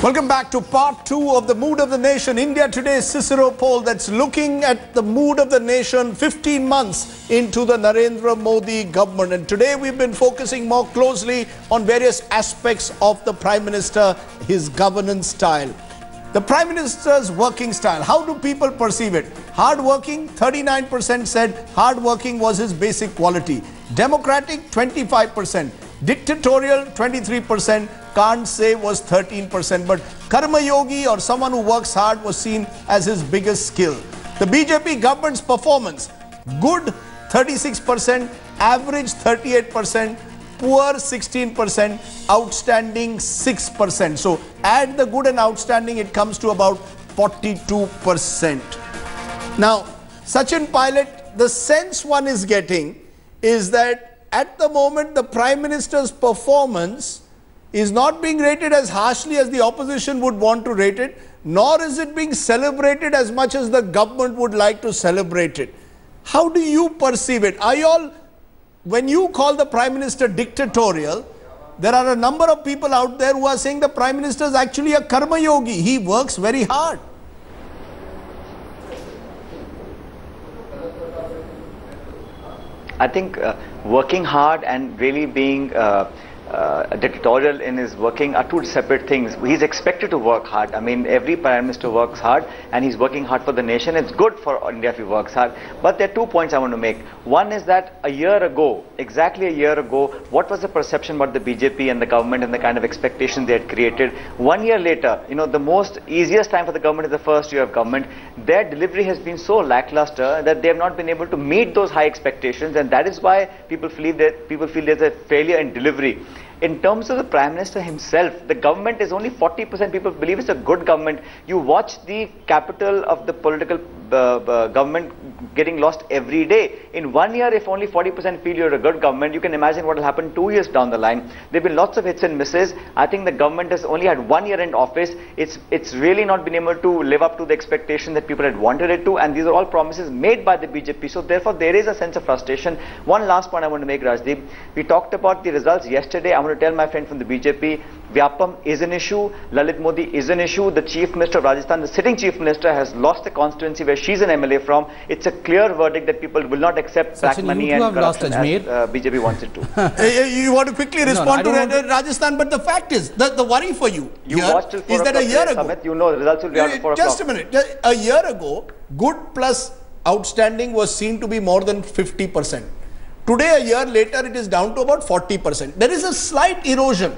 Welcome back to part 2 of the Mood of the Nation. India Today CICERO poll that's looking at the mood of the nation 15 months into the Narendra Modi government. And today we've been focusing more closely on various aspects of the Prime Minister, his governance style. The Prime Minister's working style, how do people perceive it? Hard-working, 39% said hard-working was his basic quality. Democratic, 25%. Dictatorial, 23%. Can't say was 13%. But Karma Yogi, or someone who works hard, was seen as his biggest skill. The BJP government's performance, good, 36%. Average, 38%. Poor, 16%. Outstanding, 6%. So add the good and outstanding, it comes to about 42%. Now, Sachin Pilot, the sense one is getting is that at the moment the Prime Minister's performance is not being rated as harshly as the opposition would want to rate it, nor is it being celebrated as much as the government would like to celebrate it. How do you perceive it? Are you all, when you call the Prime Minister dictatorial, there are a number of people out there who are saying the Prime Minister is actually a Karma Yogi. He works very hard. I think working hard and really being dictatorial in his working are two separate things. He's expected to work hard. I mean, every Prime Minister works hard and he's working hard for the nation. It's good for India if he works hard. But there are 2 points I want to make. One is that a year ago, exactly a year ago, what was the perception about the BJP and the government and the kind of expectations they had created? 1 year later, you know, the most easiest time for the government is the first year of government. Their delivery has been so lackluster that they have not been able to meet those high expectations, and that is why people feel there's a failure in delivery. In terms of the Prime Minister himself, the government is only 40% people believe it's a good government. You watch the capital of the political government getting lost every day. In 1 year, if only 40% feel you're a good government, you can imagine what will happen 2 years down the line. There have been lots of hits and misses. I think the government has only had 1 year in office. It's really not been able to live up to the expectation that people had wanted it to, and these are all promises made by the BJP. So therefore, there is a sense of frustration. One last point I want to make, Rajdeep. We talked about the results yesterday. I want to tell my friend from the BJP, Vyapam is an issue, Lalit Modi is an issue. The Chief Minister of Rajasthan, the sitting Chief Minister, has lost the constituency where she's an MLA from. It's a clear verdict that people will not accept black money and corruption as BJP wants it to. You want to quickly respond to Rajasthan, but the fact is, the worry for you is that a year ago, Samit, you know the results will be out at 4 o'clock. Just a minute. A year ago, good plus outstanding was seen to be more than 50%. Today, a year later, it is down to about 40%. There is a slight erosion.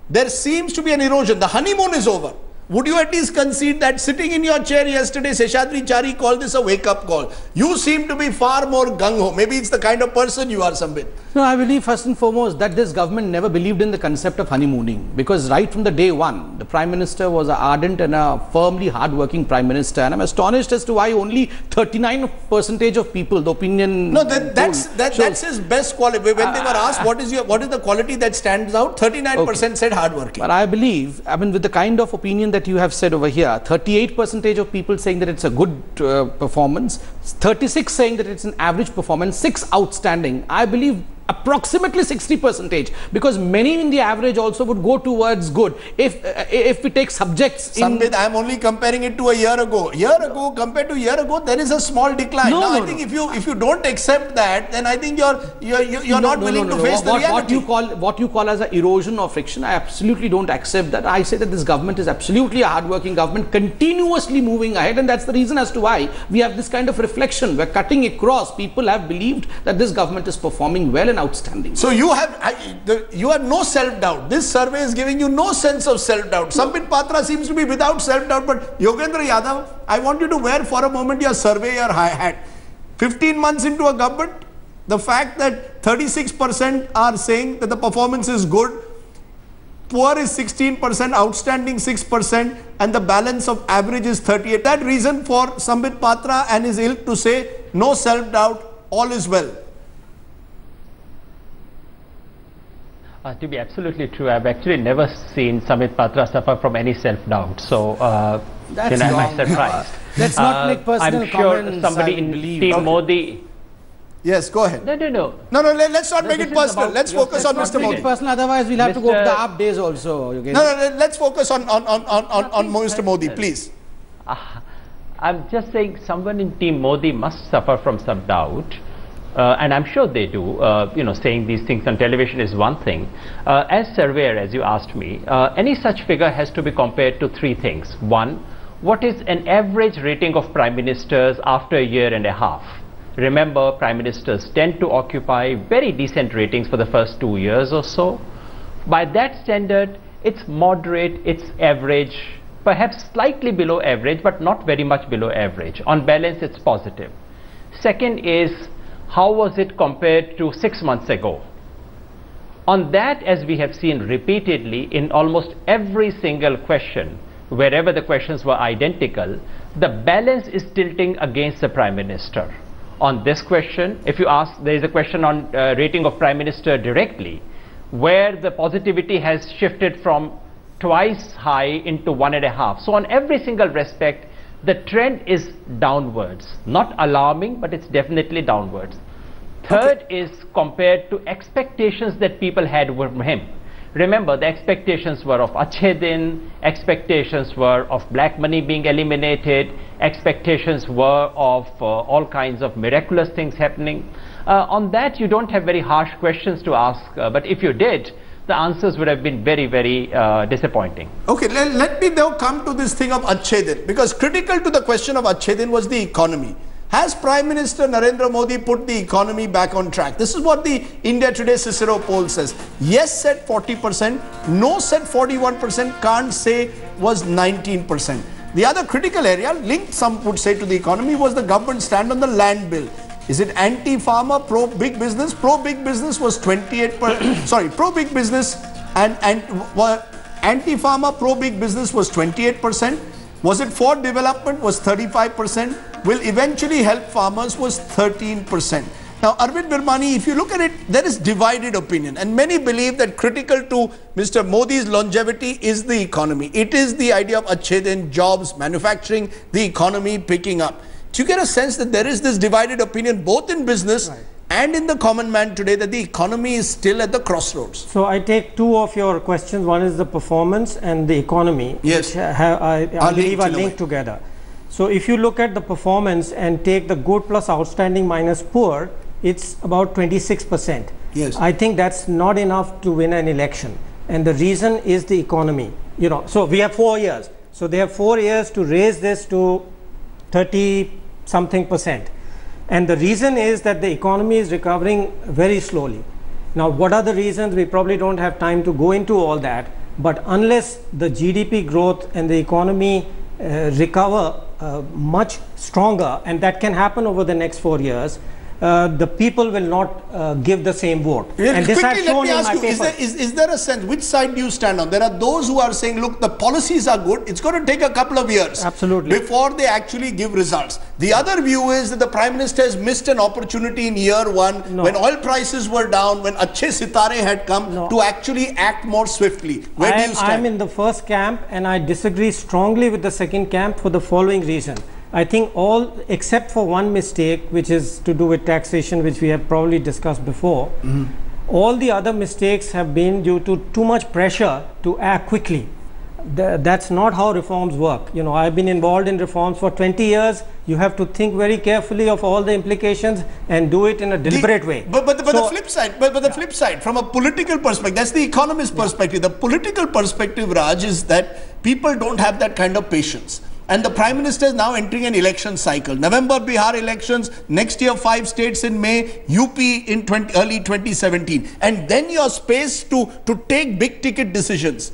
There seems to be an erosion. The honeymoon is over. Would you at least concede that sitting in your chair yesterday, Seshadri Chari called this a wake-up call? You seem to be far more gung-ho. Maybe it's the kind of person you are, Sambit. No, I believe first and foremost that this government never believed in the concept of honeymooning, because right from the day one, the Prime Minister was an ardent and a firmly hard-working Prime Minister, and I'm astonished as to why only 39% of people, the opinion... No, that's his best quality. When they were asked what is the quality that stands out, 39% said hardworking. But I believe, I mean, with the kind of opinion that you have said over here, 38% of people saying that it's a good performance, 36 saying that it's an average performance, 6 outstanding. I believe approximately 60%, because many in the average also would go towards good. If we take subjects in... Sambit, I am only comparing it to a year ago. Year ago, compared to year ago, there is a small decline. I think if you don't accept that, then I think you're not willing to face the reality. What you call as an erosion or friction, I absolutely don't accept that. I say that this government is absolutely a hard-working government, continuously moving ahead, and that's the reason as to why we have this kind of reflection. We're cutting across. People have believed that this government is performing well and outstanding. So you have no self-doubt. This survey is giving you no sense of self-doubt. Sambit Patra seems to be without self-doubt, but Yogendra Yadav, I want you to wear for a moment your surveyor hat. 15 months into a government, the fact that 36% are saying that the performance is good, poor is 16%, outstanding 6%, and the balance of average is 38%. That reason for Sambit Patra and his ilk to say no self-doubt, all is well. To be absolutely true, I've actually never seen Sambit Patra suffer from any self-doubt. So, that's am I surprised? Let's not make personal I'm sure comments. somebody in Team Modi... Yes, go ahead. No. No, let's not make it personal. Let's focus on Mr. Modi. Personal, otherwise we'll have to go to the up days also. No, let's focus on Mr. Modi, please. I'm just saying someone in Team Modi must suffer from some doubt. And I'm sure they do. Saying these things on television is one thing. As surveyor, as you asked me, any such figure has to be compared to three things. One, what is an average rating of prime ministers after a year and a half? Remember, prime ministers tend to occupy very decent ratings for the first 2 years or so. By that standard, it's moderate, it's average, perhaps slightly below average, but not very much below average. On balance, it's positive. Second is, how was it compared to 6 months ago? On that, as we have seen repeatedly in almost every single question, wherever the questions were identical, the balance is tilting against the Prime Minister. On this question, if you ask, there is a question on rating of Prime Minister directly, where the positivity has shifted from twice high into 1.5. So on every single respect, the trend is downwards. Not alarming, but it's definitely downwards. Third is compared to expectations that people had from him. Remember, the expectations were of Achhe Din, expectations were of black money being eliminated, expectations were of all kinds of miraculous things happening. On that, you don't have very harsh questions to ask, but if you did, the answers would have been very, very disappointing. Okay, let me now come to this thing of Achhe Din, because critical to the question of Achhe Din was the economy. Has Prime Minister Narendra Modi put the economy back on track? This is what the India Today CICERO poll says. Yes said 40%, no said 41%, can't say was 19%. The other critical area linked, some would say, to the economy was the government stand on the land bill. Is it anti-farmer, pro-big business? Pro-big business was 28%, sorry, pro-big business and anti-farmer, pro-big business was 28%. Was it for development? Was 35%. Will eventually help farmers was 13%. Now, Arvind Virmani, if you look at it, there is divided opinion. And many believe that critical to Mr. Modi's longevity is the economy. It is the idea of Achhe Din, jobs, manufacturing, the economy picking up. Do you get a sense that there is this divided opinion both in business and in the common man today, that the economy is still at the crossroads? So I take two of your questions. One is the performance and the economy, yes, which I believe are linked together. So if you look at the performance and take the good plus outstanding minus poor, it's about 26%. Yes. I think that's not enough to win an election. And the reason is the economy. So we have 4 years. So they have 4 years to raise this to 30-something%. And the reason is that the economy is recovering very slowly. Now, what are the reasons? We probably don't have time to go into all that. But unless the GDP growth and the economy recover much stronger, and that can happen over the next 4 years, the people will not give the same vote. And this I've shown in my paper. Is there a sense, which side do you stand on? There are those who are saying, look, the policies are good. It's going to take a couple of years before they actually give results. The other view is that the Prime Minister has missed an opportunity in year one, when oil prices were down, when Achhe Sitare had come, to actually act more swiftly. Where do you stand? I'm in the first camp, and I disagree strongly with the second camp for the following reason. I think all, except for one mistake, which is to do with taxation, which we have probably discussed before, all the other mistakes have been due to too much pressure to act quickly. That's not how reforms work. I've been involved in reforms for 20 years. You have to think very carefully of all the implications and do it in a deliberate way. But the flip side, from a political perspective, that's the economist perspective. The political perspective, Raj, is that people don't have that kind of patience. And the Prime Minister is now entering an election cycle. November, Bihar elections, next year 5 states in May, UP in early 2017. And then your space to take big ticket decisions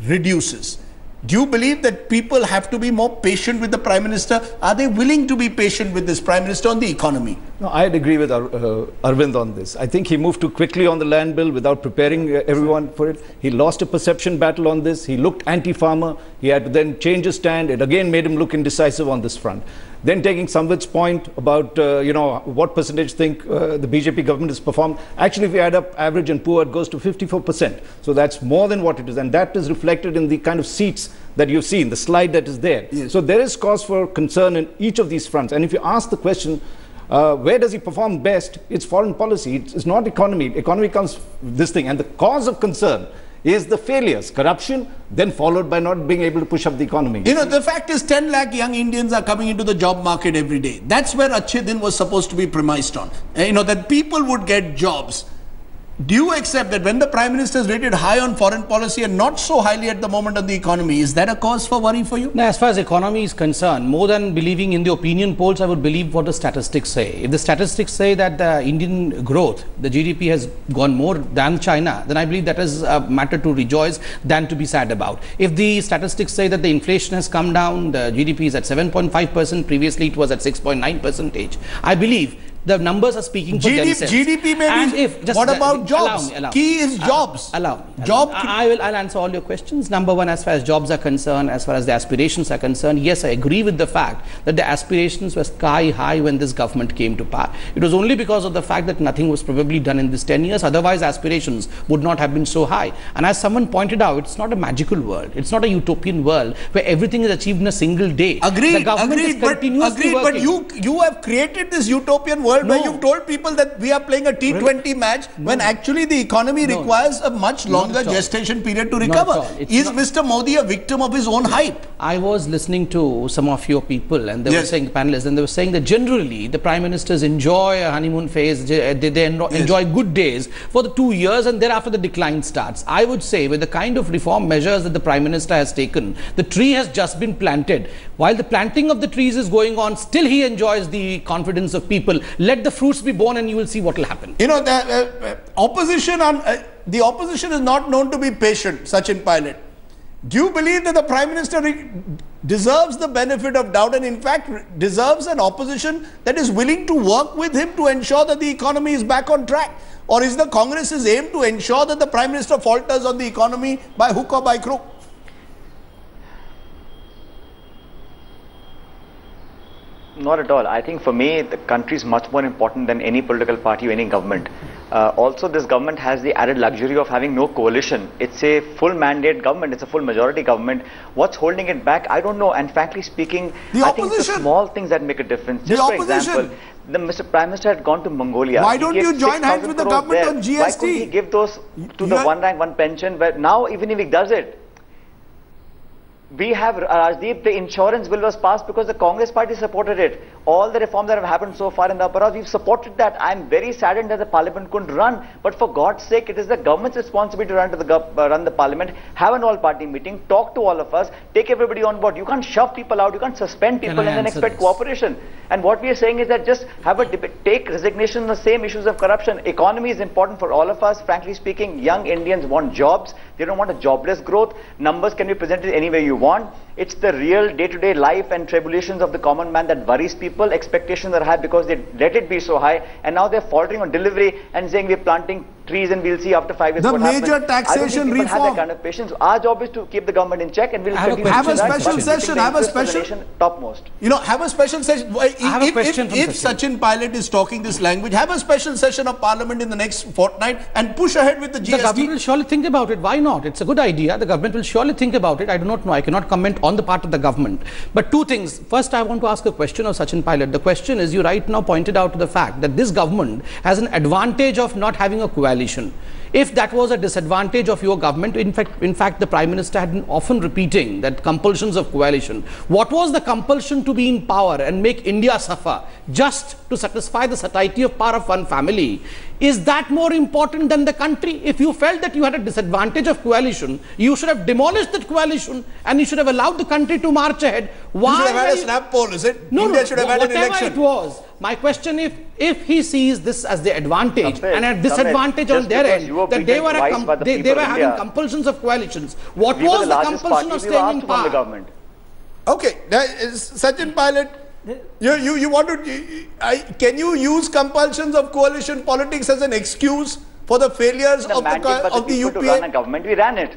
reduces. Do you believe that people have to be more patient with the Prime Minister? Are they willing to be patient with this Prime Minister on the economy? No, I'd agree with Arvind on this. I think he moved too quickly on the land bill without preparing everyone for it. He lost a perception battle on this. He looked anti-farmer. He had to then change his stand. It again made him look indecisive on this front. Then taking Samvid's point about, what percentage think the BJP government has performed. Actually, if we add up average and poor, it goes to 54%. So that's more than what it is. And that is reflected in the kind of seats that you've seen, the slide that is there. Yes. So there is cause for concern in each of these fronts. And if you ask the question, Where does he perform best? It's foreign policy. It's not economy. Economy comes this thing. And the cause of concern is the failures, corruption, then followed by not being able to push up the economy. You know, the fact is 10 lakh young Indians are coming into the job market every day. That's where Achhe Din was supposed to be premised on. You know, that people would get jobs. Do you accept that when the Prime Minister is rated high on foreign policy and not so highly at the moment on the economy, is that a cause for worry for you? Now, as far as economy is concerned, more than believing in the opinion polls, I would believe what the statistics say. If the statistics say that the Indian growth, the GDP has gone more than China, then I believe that is a matter to rejoice than to be sad about. If the statistics say that the inflation has come down, the GDP is at 7.5%, previously it was at 6.9%, I believe the numbers are speaking for themselves. GDP maybe. What about jobs? Allow me. Key is jobs. Allow me. I'll answer all your questions. Number one, as far as jobs are concerned, as far as the aspirations are concerned, yes, I agree with the fact that the aspirations were sky high when this government came to power. It was only because of the fact that nothing was probably done in this 10 years. Otherwise, aspirations would not have been so high. And as someone pointed out, it's not a magical world. It's not a utopian world where everything is achieved in a single day. Agreed. The government is continuously working. But you have created this utopian world where you've told people that we are playing a T20 match when actually the economy requires a much longer gestation period to recover. Is Mr. Modi a victim of his own hype? I was listening to some of your people and they were saying, panelists, and they were saying that generally the Prime Ministers enjoy a honeymoon phase, they enjoy good days for the 2 years and thereafter the decline starts. I would say with the kind of reform measures that the Prime Minister has taken, the tree has just been planted. While the planting of the trees is going on, still he enjoys the confidence of people. Let the fruits be born and you will see what will happen. You know, the opposition is not known to be patient, Sachin Pilot. Do you believe that the Prime Minister deserves the benefit of doubt and in fact deserves an opposition that is willing to work with him to ensure that the economy is back on track? Or is the Congress's aim to ensure that the Prime Minister falters on the economy by hook or by crook? Not at all. I think for me, the country is much more important than any political party or any government. Also, this government has the added luxury of having no coalition. It's a full mandate government. It's a full majority government. What's holding it back? I don't know. And frankly speaking, I think it's the small things that make a difference. Just for example, the Mr. Prime Minister had gone to Mongolia. Why don't you join hands with the government on GST? Why couldn't he give those to the one rank, one pension? But now, even if he does it, we have, Rajdeep, the insurance bill was passed because the Congress party supported it. All the reforms that have happened so far in the upper house, we've supported that. I'm very saddened that the parliament couldn't run. But for God's sake, it is the government's responsibility to run the parliament, have an all-party meeting, talk to all of us, take everybody on board. You can't shove people out, you can't suspend people and then expect cooperation. And what we are saying is that just have a debate, take resignation on the same issues of corruption. Economy is important for all of us. Frankly speaking, young Indians want jobs. They don't want a jobless growth. Numbers can be presented any way you want. It's the real day-to-day life and tribulations of the common man that worries people. Expectations are high because they let it be so high, and now they're faltering on delivery and saying we're planting trees and we'll see after 5 years what happens. The major taxation reform. Have that kind of patience. Our job is to keep the government in check, and we'll have a special session. Have a special topmost. You know, have a special session. If Sachin. Sachin Pilot is talking this language, have a special session of Parliament in the next fortnight and push ahead with the GST. The government will surely think about it. Why not? It's a good idea. The government will surely think about it. I do not know. I cannot comment on the part of the government. But two things. First, I want to ask a question of Sachin Pilot. The question is, you right now pointed out to the fact that this government has an advantage of not having a coalition. If that was a disadvantage of your government, in fact, the Prime Minister had been often repeating that compulsions of coalition. What was the compulsion to be in power and make India suffer just to satisfy the satiety of power of one family? Is that more important than the country? If you felt that you had a disadvantage of coalition, you should have demolished that coalition and you should have allowed the country to march ahead. Why? You should have had a snap poll, is it? No, India should have had an election. Whatever it was. My question, if he sees this as the advantage and a disadvantage on their end, that they were having compulsions of coalitions, what was the compulsion of staying in power? Okay, Sachin Pilot, you want to, can you use compulsions of coalition politics as an excuse for the failures of the UPA? To run a government, we ran it.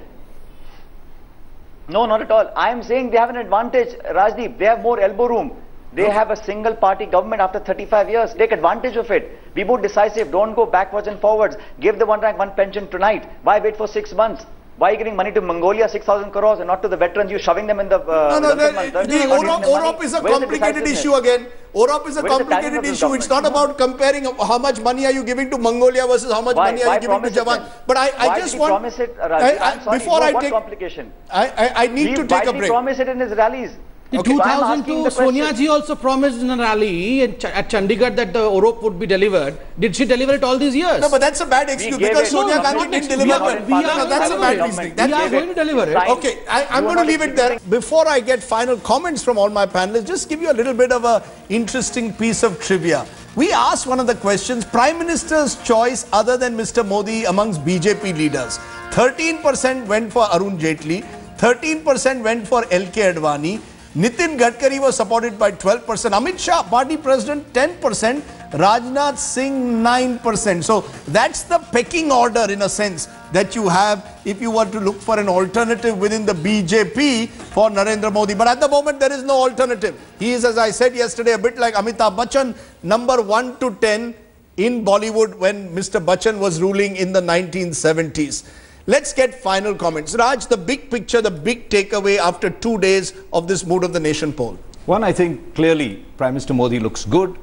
No, not at all. I am saying they have an advantage, Rajdeep. They have more elbow room. They have a single party government after 35 years. Take advantage of it. Be more decisive. Don't go backwards and forwards. Give the one rank, one pension tonight. Why wait for 6 months? Why are you giving money to Mongolia, 6,000 crores, and not to the veterans? You're shoving them in the... OROP is a complicated issue again. OROP is a complicated issue. It's not about comparing how much money are you giving to Mongolia versus how much money are you giving to Japan. But I just want... Why did he promise it? Before I take... complication? I need to take a break. Why did he promise it in his rallies? In 2002, Sonia ji also promised in a rally at Chandigarh that the OROP would be delivered. Did she deliver it all these years? No, but that's a bad excuse because Sonia Gandhi didn't deliver it. That's a bad mistake. We are going to deliver it. Okay, I'm going to leave it there. Before I get final comments from all my panelists, just give you a little bit of an interesting piece of trivia. We asked one of the questions, Prime Minister's choice other than Mr. Modi amongst BJP leaders. 13% went for Arun Jaitley, 13% went for LK Advani, Nitin Gadkari was supported by 12%, Amit Shah, party president, 10%, Rajnath Singh, 9%. So that's the pecking order in a sense that you have if you were to look for an alternative within the BJP for Narendra Modi. But at the moment, there is no alternative. He is, as I said yesterday, a bit like Amitabh Bachchan, number 1 to 10 in Bollywood when Mr. Bachchan was ruling in the 1970s. Let's get final comments. Raj, the big picture, the big takeaway after 2 days of this Mood of the Nation poll. One, I think clearly Prime Minister Modi looks good,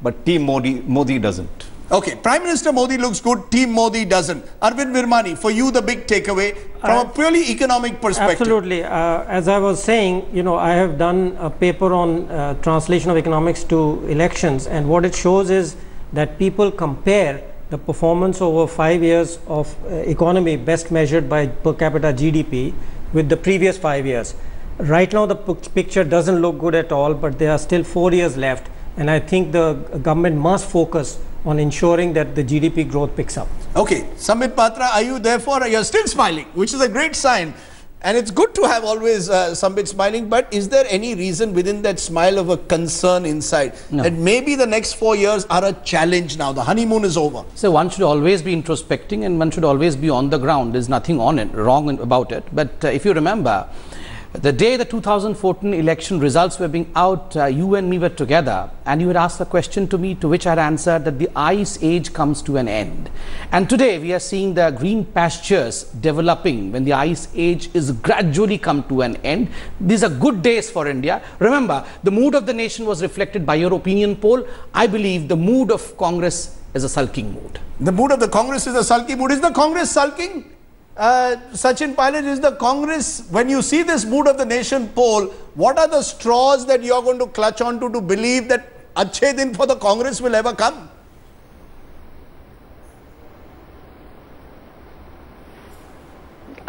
but Team Modi doesn't. Okay, Prime Minister Modi looks good, Team Modi doesn't. Arvind Virmani, for you the big takeaway from a purely economic perspective. Absolutely. As I was saying, I have done a paper on translation of economics to elections, and what it shows is that people compare the performance over 5 years of economy best measured by per capita GDP with the previous 5 years. Right now the picture doesn't look good at all, but there are still 4 years left, and I think the government must focus on ensuring that the GDP growth picks up. Okay, Samit Patra, are you therefore, you're still smiling, which is a great sign. And it's good to have always Samit smiling, but is there any reason within that smile of a concern inside that maybe the next 4 years are a challenge now? The honeymoon is over. So one should always be introspecting and one should always be on the ground. There's nothing wrong about it. But if you remember, the day the 2014 election results were being out, you and me were together, and you had asked a question to me to which I had answered that the ice age comes to an end. And today we are seeing the green pastures developing when the ice age is gradually come to an end. These are good days for India. Remember, the mood of the nation was reflected by your opinion poll. I believe the mood of Congress is a sulking mood. The mood of the Congress is a sulky mood. Is the Congress sulking? Sachin Pilot, is the Congress, when you see this Mood of the Nation poll, what are the straws that you are going to clutch onto to believe that Achhe Din for the Congress will ever come?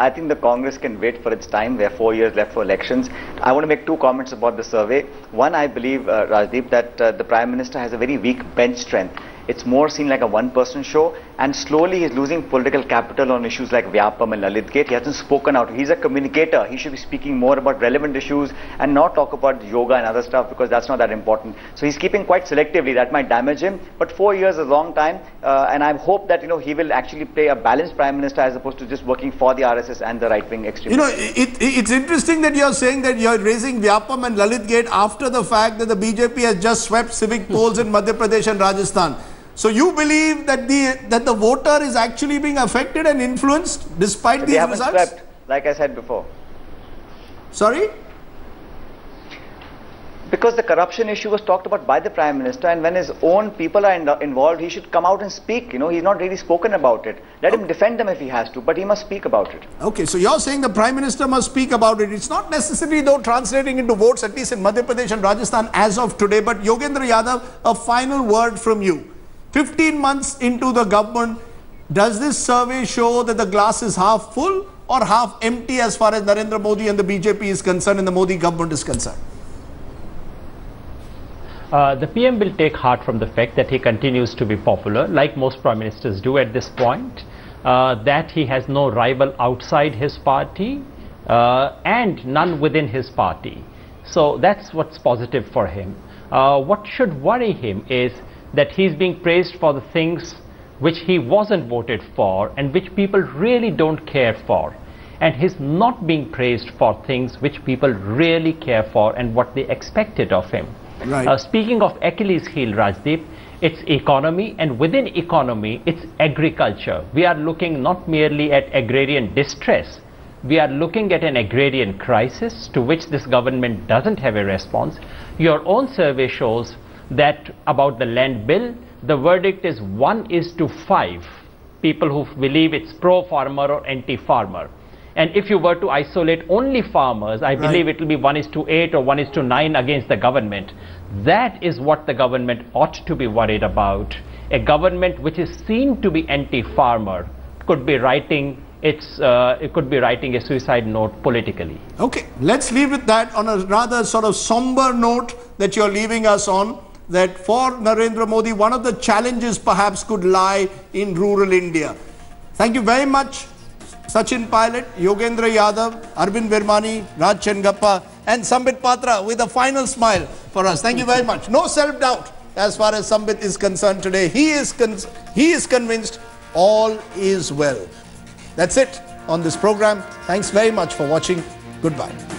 I think the Congress can wait for its time. There are 4 years left for elections. I want to make 2 comments about the survey. One, I believe, Rajdeep, that the Prime Minister has a very weak bench strength. It's more seen like a one-person show, and slowly he's losing political capital on issues like Vyapam and Lalit Gate. He hasn't spoken out. He's a communicator. He should be speaking more about relevant issues and not talk about yoga and other stuff because that's not that important. So he's keeping quite selectively. That might damage him. But 4 years is a long time, and I hope that he will actually play a balanced Prime Minister as opposed to just working for the RSS and the right-wing extremists. It's interesting that you're saying that you're raising Vyapam and Lalit Gate after the fact that the BJP has just swept civic polls in Madhya Pradesh and Rajasthan. So you believe that the voter is actually being affected and influenced despite these results? They haven't swept, like I said before. Sorry? Because the corruption issue was talked about by the Prime Minister, and when his own people are involved, he should come out and speak. He's not really spoken about it. Let him defend them if he has to, but he must speak about it. Okay, so you're saying the Prime Minister must speak about it. It's not necessarily though translating into votes, at least in Madhya Pradesh and Rajasthan as of today. But Yogendra Yadav, a final word from you. 15 months into the government, does this survey show that the glass is half full or half empty as far as Narendra Modi and the BJP is concerned and the Modi government is concerned? The PM will take heart from the fact that he continues to be popular, like most prime ministers do at this point, that he has no rival outside his party and none within his party. So that's what's positive for him. What should worry him is that he's being praised for the things which he wasn't voted for and which people really don't care for. And he's not being praised for things which people really care for and what they expected of him. Right. Speaking of Achilles heel, Rajdeep, it's economy, and within economy, it's agriculture. We are looking not merely at agrarian distress, We are looking at an agrarian crisis to which this government doesn't have a response. Your own survey shows that about the land bill, the verdict is 1:5. People who believe it's pro-farmer or anti-farmer. And if you were to isolate only farmers, I believe it will be 1:8 or 1:9 against the government. That is what the government ought to be worried about. A government which is seen to be anti-farmer could be writing a suicide note politically. Okay, let's leave it that on a rather sort of somber note that you're leaving us on, that for Narendra Modi, one of the challenges perhaps could lie in rural India. Thank you very much, Sachin Pilot, Yogendra Yadav, Arvind Virmani, Raj Chengappa, and Sambit Patra with a final smile for us. Thank you very much. No self-doubt as far as Sambit is concerned today. He is convinced all is well. That's it on this program. Thanks very much for watching. Goodbye.